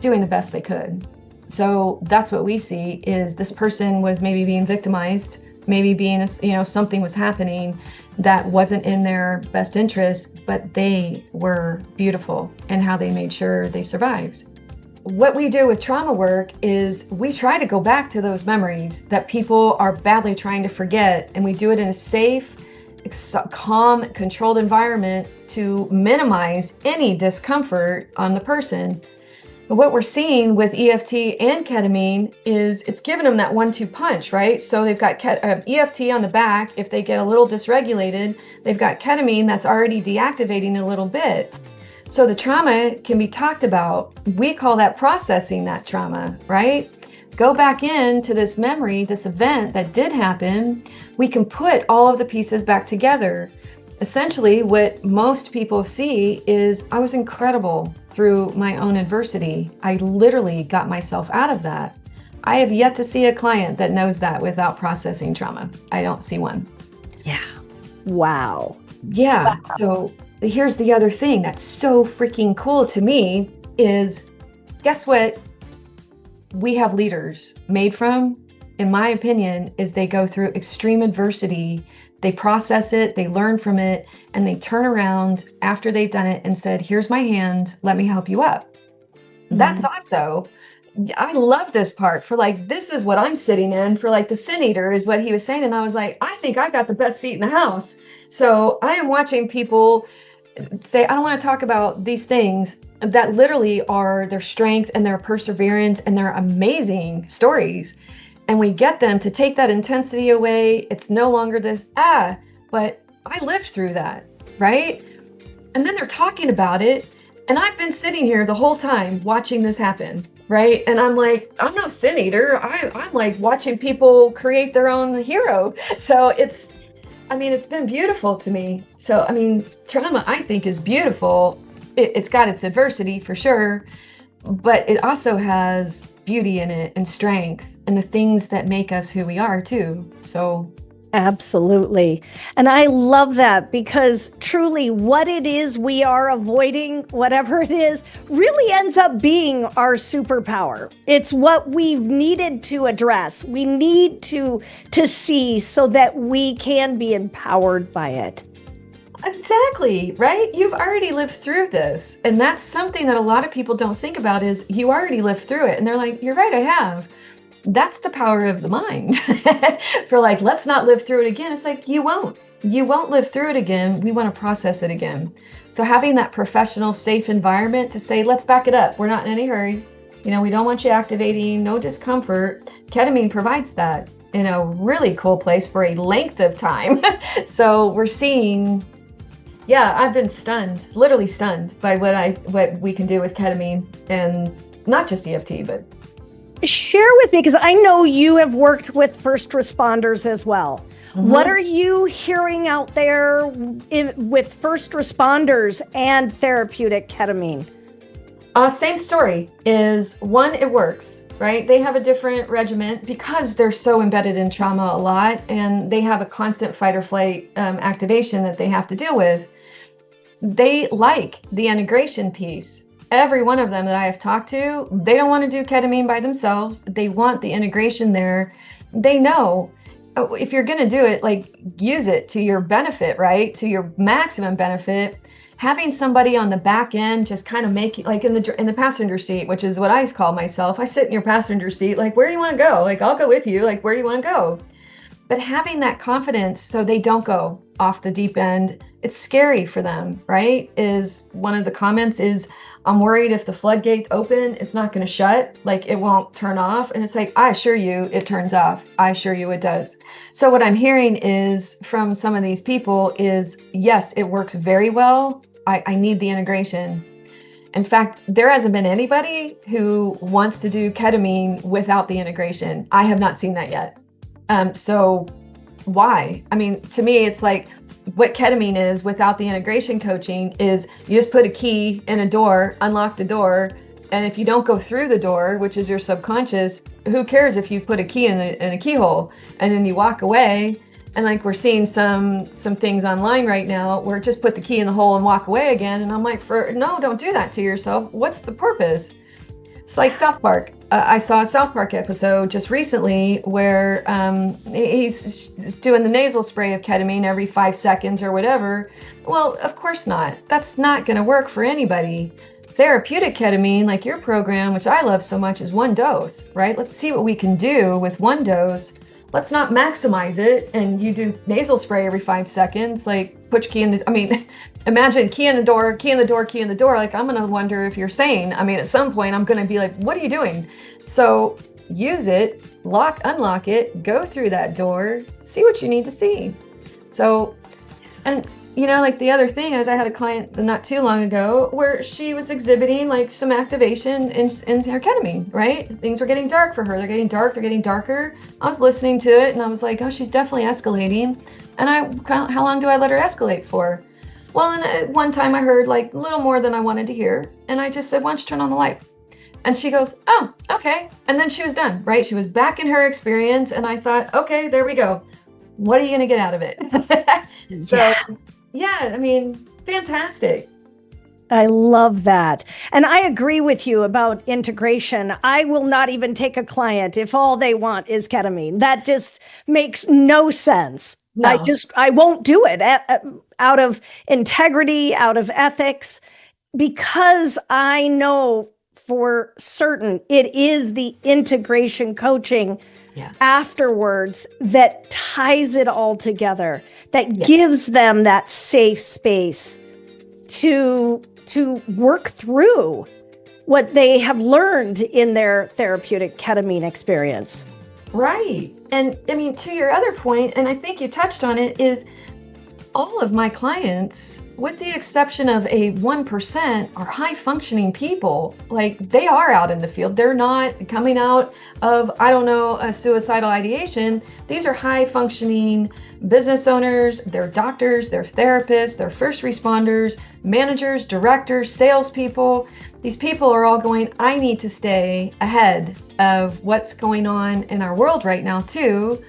Doing the best they could. So that's what we see is this person was maybe being victimized, maybe being, something was happening that wasn't in their best interest, but they were beautiful in how they made sure they survived. What we do with trauma work is we try to go back to those memories that people are badly trying to forget, and we do it in a safe, calm, controlled environment to minimize any discomfort on the person. But what we're seeing with EFT and ketamine is it's giving them that 1-2 punch, right? So they've got EFT on the back. If they get a little dysregulated, they've got ketamine that's already deactivating a little bit. So the trauma can be talked about. We call that processing that trauma, right? Go back into this memory, this event that did happen. We can put all of the pieces back together. Essentially, what most people see is I was incredible through my own adversity. I literally got myself out of that. I have yet to see a client that knows that without processing trauma. I don't see one. Yeah. Wow. Yeah. Wow. So here's the other thing that's so freaking cool to me is, guess what we have leaders made from, in my opinion, is they go through extreme adversity, they process it, they learn from it, and they turn around after they've done it and said, here's my hand, let me help you up. Mm-hmm. That's also, I love this part for like, this is what I'm sitting in for like the sin eater is what he was saying. And I was like, I think I got the best seat in the house. So I am watching people say, I don't want to talk about these things that literally are their strength and their perseverance and their amazing stories. And we get them to take that intensity away. It's no longer this, but I lived through that, right? And then they're talking about it. And I've been sitting here the whole time watching this happen, right? And I'm like, I'm no sin eater. I'm like watching people create their own hero. So it's been beautiful to me. So, trauma, I think, is beautiful. It's got its adversity for sure, but it also has beauty in it and strength and the things that make us who we are too. So Absolutely. And I love that because truly what it is we are avoiding, whatever it is, really ends up being our superpower. It's what we've needed to address. We need to see so that we can be empowered by it. Exactly, right? You've already lived through this. And that's something that a lot of people don't think about is you already lived through it. And they're like, you're right, I have. That's the power of the mind. For like, let's not live through it again. It's like, you won't live through it again. We want to process it again. So having that professional, safe environment to say, let's back it up. We're not in any hurry. We don't want you activating, no discomfort. Ketamine provides that in a really cool place for a length of time. So we're seeing, I've been stunned, literally stunned by what we can do with ketamine, and not just EFT, but share with me, because I know you have worked with first responders as well. Mm-hmm. What are you hearing out there with first responders and therapeutic ketamine? Same story is one, it works, right? They have a different regimen because they're so embedded in trauma a lot, and they have a constant fight or flight activation that they have to deal with. They like the integration piece. Every one of them that I have talked to, they don't want to do ketamine by themselves. They want the integration there. They know if you're going to do it, like use it to your benefit, right? To your maximum benefit. Having somebody on the back end just kind of make it like in the passenger seat, which is what I call myself. I sit in your passenger seat, like, where do you want to go? Like, I'll go with you. Like, where do you want to go? But having that confidence so they don't go off the deep end, it's scary for them, right? Is one of the comments is, I'm worried if the floodgates open, it's not going to shut, like it won't turn off. And it's like, I assure you it turns off. I assure you it does. So what I'm hearing is from some of these people is, yes, it works very well. I need the integration. In fact, there hasn't been anybody who wants to do ketamine without the integration. I have not seen that yet. So why? I mean, to me, it's like what ketamine is without the integration coaching is you just put a key in a door, unlock the door. And if you don't go through the door, which is your subconscious, who cares if you put a key in a keyhole and then you walk away? And like we're seeing some things online right now where just put the key in the hole and walk away again. And I'm like, no, don't do that to yourself. What's the purpose? It's like South Park. I saw a South Park episode just recently where he's doing the nasal spray of ketamine every 5 seconds or whatever. Well, of course not. That's not going to work for anybody. Therapeutic ketamine, like your program, which I love so much, is one dose, right? Let's see what we can do with one dose. Let's not maximize it and you do nasal spray every 5 seconds, like put your key in the, imagine key in the door, key in the door, key in the door. Like, I'm going to wonder if you're sane. At some point I'm going to be like, what are you doing? So use it, unlock it, go through that door, see what you need to see. So, and like the other thing is I had a client not too long ago where she was exhibiting like some activation in her ketamine, right? Things were getting dark for her. They're getting dark, they're getting darker. I was listening to it and I was like, oh, she's definitely escalating. And how long do I let her escalate for? Well, and one time I heard like a little more than I wanted to hear. And I just said, why don't you turn on the light? And she goes, oh, okay. And then she was done, right? She was back in her experience. And I thought, okay, there we go. What are you going to get out of it? So, yeah, fantastic. I love that. And I agree with you about integration. I will not even take a client if all they want is ketamine. That just makes no sense. No. I won't do it out of integrity, out of ethics, because I know for certain it is the integration coaching afterwards that ties it all together, that gives them that safe space to work through what they have learned in their therapeutic ketamine experience. Right. And to your other point, and I think you touched on it, is all of my clients, with the exception of a 1%, are high functioning people. Like, they are out in the field. They're not coming out of, a suicidal ideation. These are high functioning business owners, they're doctors, they're therapists, they're first responders, managers, directors, salespeople. These people are all going, I need to stay ahead of what's going on in our world right now too.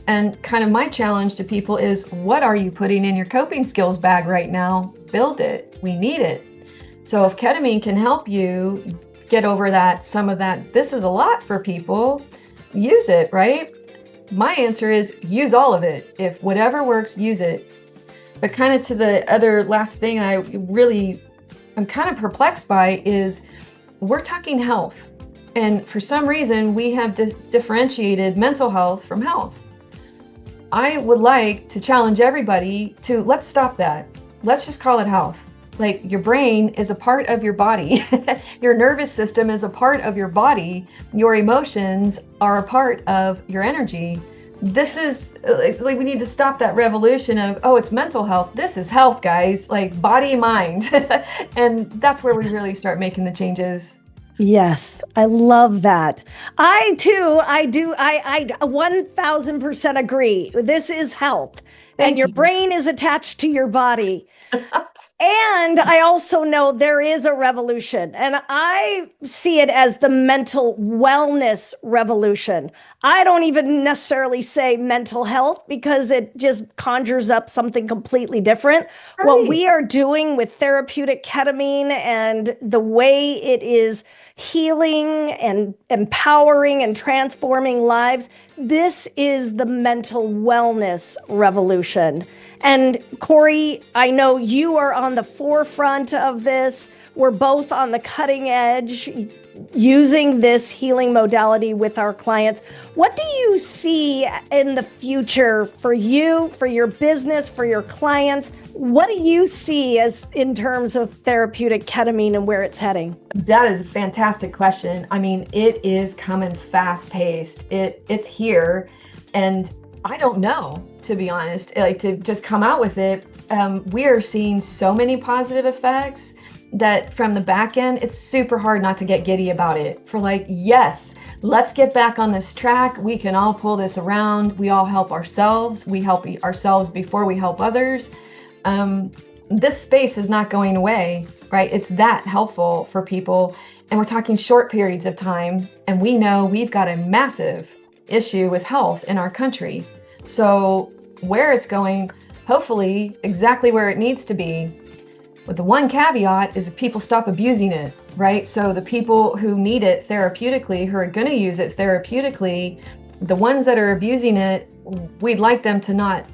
And kind of my challenge to people is, what are you putting in your coping skills bag right now? Build it. We need it. So if ketamine can help you get over that, some of that, this is a lot for people, use it, right? My answer is use all of it. If whatever works, use it. But kind of to the other last thing I'm kind of perplexed by is we're talking health. And for some reason, we have differentiated mental health from health. I would like to challenge everybody to, let's stop that. Let's just call it health. Like, your brain is a part of your body. Your nervous system is a part of your body. Your emotions are a part of your energy. This is like we need to stop that revolution of, oh, it's mental health. This is health, guys, like body, mind. And that's where we really start making the changes. Yes, I love that. I 1000% agree. This is health. And your brain is attached to your body. And I also know there is a revolution, and I see it as the mental wellness revolution. I don't even necessarily say mental health because it just conjures up something completely different. Right. What we are doing with therapeutic ketamine and the way it is healing and empowering and transforming lives, this is the mental wellness revolution. And Corey, I know you are on the forefront of this. We're both on the cutting edge using this healing modality with our clients. What do you see in the future for you, for your business, for your clients? What do you see as in terms of therapeutic ketamine and where it's heading? That is a fantastic question. I mean, it is coming fast paced. It's here, and I don't know, to be honest, like to just come out with it. We are seeing so many positive effects that from the back end, it's super hard not to get giddy about it. For like, yes, let's get back on this track. We can all pull this around. We all help ourselves. We help ourselves before we help others. This space is not going away, right? It's that helpful for people. And we're talking short periods of time. And we know we've got a massive issue with health in our country. So where it's going, hopefully exactly where it needs to be. But the one caveat is if people stop abusing it, right? So the people who need it therapeutically, who are going to use it therapeutically, the ones that are abusing it, we'd like them to not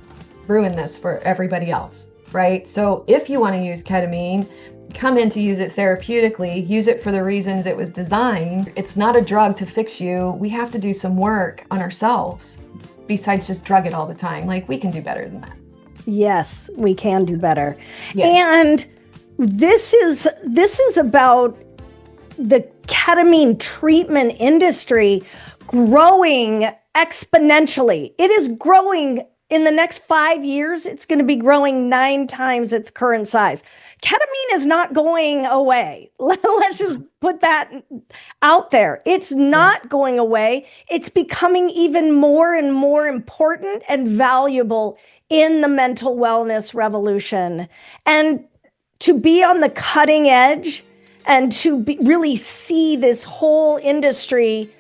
ruin this for everybody else, right? So if you want to use ketamine, come in to use it therapeutically, use it for the reasons it was designed. It's not a drug to fix you. We have to do some work on ourselves besides just drug it all the time. Like, we can do better than that. Yes, we can do better. Yes. And this is about the ketamine treatment industry growing exponentially. It is growing. In the next 5 years, it's going to be growing 9 times its current size. Ketamine is not going away. Let's just put that out there. It's not going away. It's becoming even more and more important and valuable in the mental wellness revolution. And to be on the cutting edge and to really see this whole industry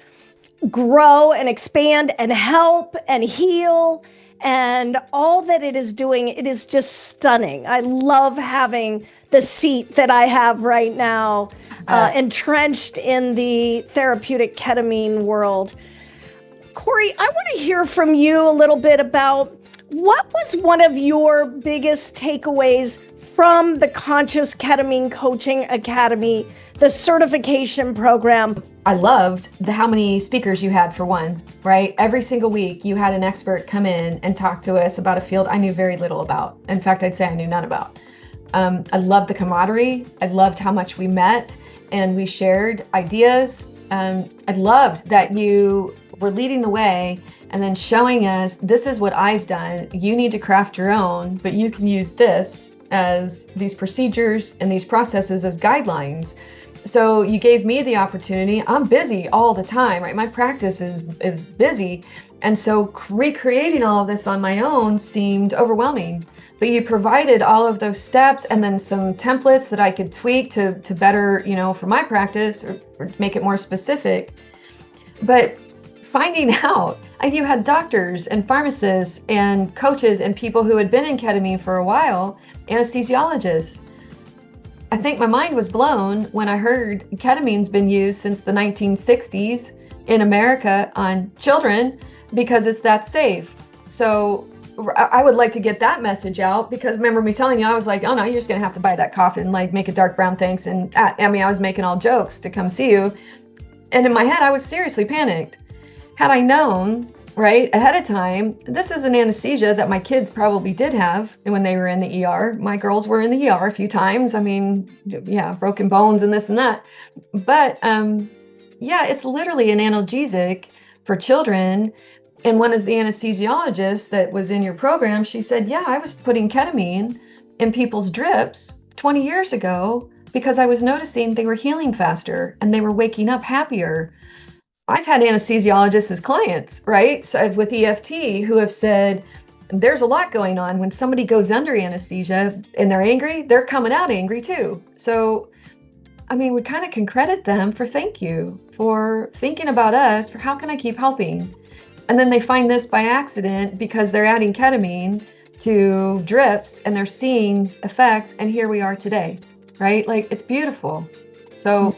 grow and expand and help and heal and all that it is doing, it is just stunning. I love having the seat that I have right now, entrenched in the therapeutic ketamine world. Corey, I want to hear from you a little bit about what was one of your biggest takeaways from the Conscious Ketamine Coaching Academy, the certification program. I loved how many speakers you had, for one, right? Every single week you had an expert come in and talk to us about a field I knew very little about. In fact, I'd say I knew none about. I loved the camaraderie. I loved how much we met and we shared ideas. I loved that you were leading the way and then showing us, this is what I've done. You need to craft your own, but you can use this as these procedures and these processes as guidelines. So you gave me the opportunity. I'm busy all the time, right? My practice is busy. And so recreating all of this on my own seemed overwhelming. But you provided all of those steps and then some templates that I could tweak to better, for my practice or make it more specific. But finding out. You had doctors and pharmacists and coaches and people who had been in ketamine for a while, anesthesiologists. I think my mind was blown when I heard ketamine's been used since the 1960s in America on children because it's that safe. So I would like to get that message out, because remember me telling you, I was like, oh no, you're just gonna have to buy that coffin, like make a dark brown thanks. And I was making all jokes to come see you. And in my head, I was seriously panicked. Had I known, right, ahead of time, this is an anesthesia that my kids probably did have when they were in the ER. My girls were in the ER a few times. I mean, yeah, broken bones and this and that. But yeah, it's literally an analgesic for children. And one of the anesthesiologists that was in your program, she said, yeah, I was putting ketamine in people's drips 20 years ago because I was noticing they were healing faster and they were waking up happier. I've had anesthesiologists as clients, right? So with EFT, who have said, there's a lot going on. When somebody goes under anesthesia and they're angry, they're coming out angry too. So, I mean, we kind of can credit them for thank you, for thinking about us, for how can I keep helping? And then they find this by accident because they're adding ketamine to drips and they're seeing effects. And here we are today, right? Like, it's beautiful. So,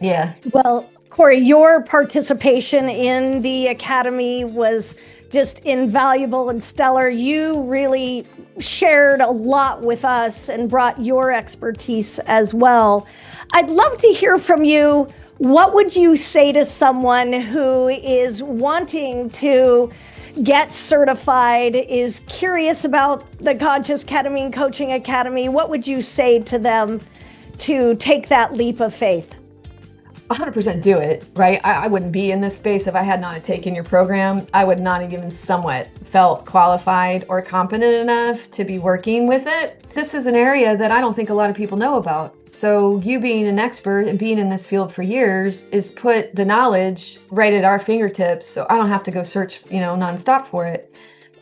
yeah. Well, Corey, your participation in the Academy was just invaluable and stellar. You really shared a lot with us and brought your expertise as well. I'd love to hear from you. What would you say to someone who is wanting to get certified, is curious about the Conscious Ketamine Coaching Academy? What would you say to them to take that leap of faith? 100% do it, right? I wouldn't be in this space if I had not taken your program. I would not have even somewhat felt qualified or competent enough to be working with it. This is an area that I don't think a lot of people know about. So you being an expert and being in this field for years is put the knowledge right at our fingertips. So I don't have to go search, nonstop for it.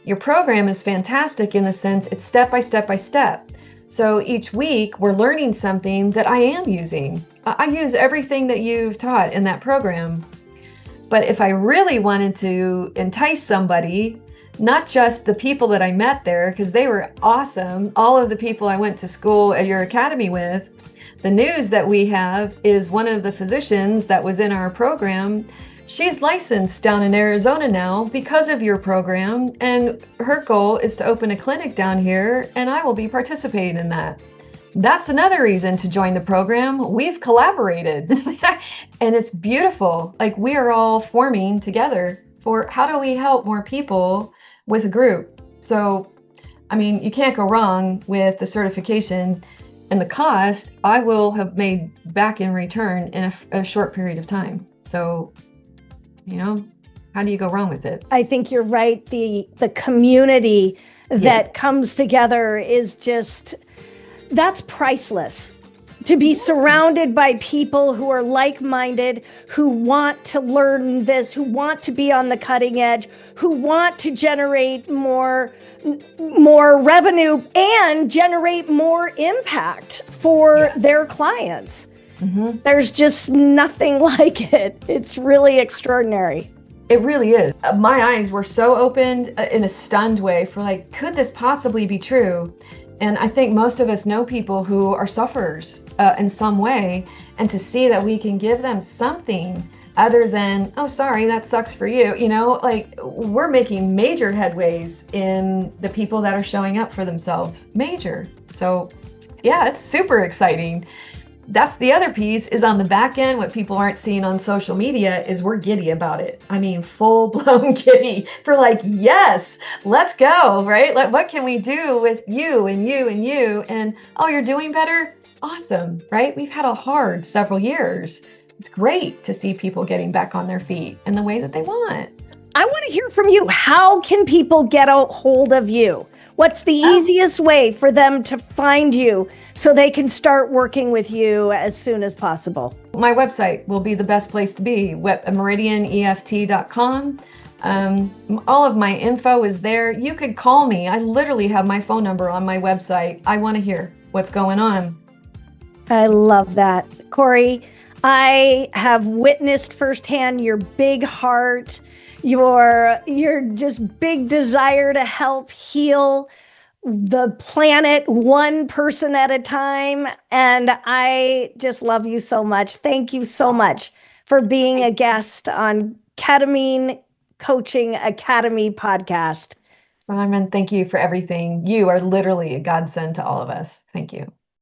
Your program is fantastic in the sense it's step by step by step. So each week we're learning something that I am using. I use everything that you've taught in that program. But if I really wanted to entice somebody, not just the people that I met there, because they were awesome, all of the people I went to school at your academy with, the news that we have is one of the physicians that was in our program, she's licensed down in Arizona now because of your program, and her goal is to open a clinic down here, and I will be participating in that. That's another reason to join the program. We've collaborated and it's beautiful. Like, we are all forming together for how do we help more people with a group. So, I mean, you can't go wrong with the certification, and the cost I will have made back in return in a short period of time. So, how do you go wrong with it? I think you're right. The community that comes together is just, that's priceless. To be surrounded by people who are like-minded, who want to learn this, who want to be on the cutting edge, who want to generate more revenue and generate more impact for their clients. Mm-hmm. There's just nothing like it. It's really extraordinary. It really is. My eyes were so opened in a stunned way for like, could this possibly be true? And I think most of us know people who are sufferers in some way, and to see that we can give them something other than, oh, sorry, that sucks for you. Like, we're making major headways in the people that are showing up for themselves. Major. So yeah, it's super exciting. That's the other piece, is on the back end, what people aren't seeing on social media is we're giddy about it. I mean, full blown giddy for like, yes, let's go, right? Like, what can we do with you and you and you? And, oh, you're doing better? Awesome, right? We've had a hard several years. It's great to see people getting back on their feet in the way that they want. I want to hear from you. How can people get a hold of you? What's the easiest way for them to find you so they can start working with you as soon as possible? My website will be the best place to be, meridianeft.com. All of my info is there. You could call me. I literally have my phone number on my website. I want to hear what's going on. I love that. Corey, I have witnessed firsthand your big heart, your just big desire to help heal the planet one person at a time. And I just love you so much. Thank you so much for being a guest on Ketamine Coaching Academy podcast. Bronwyn, thank you for everything. You are literally a godsend to all of us. Thank you.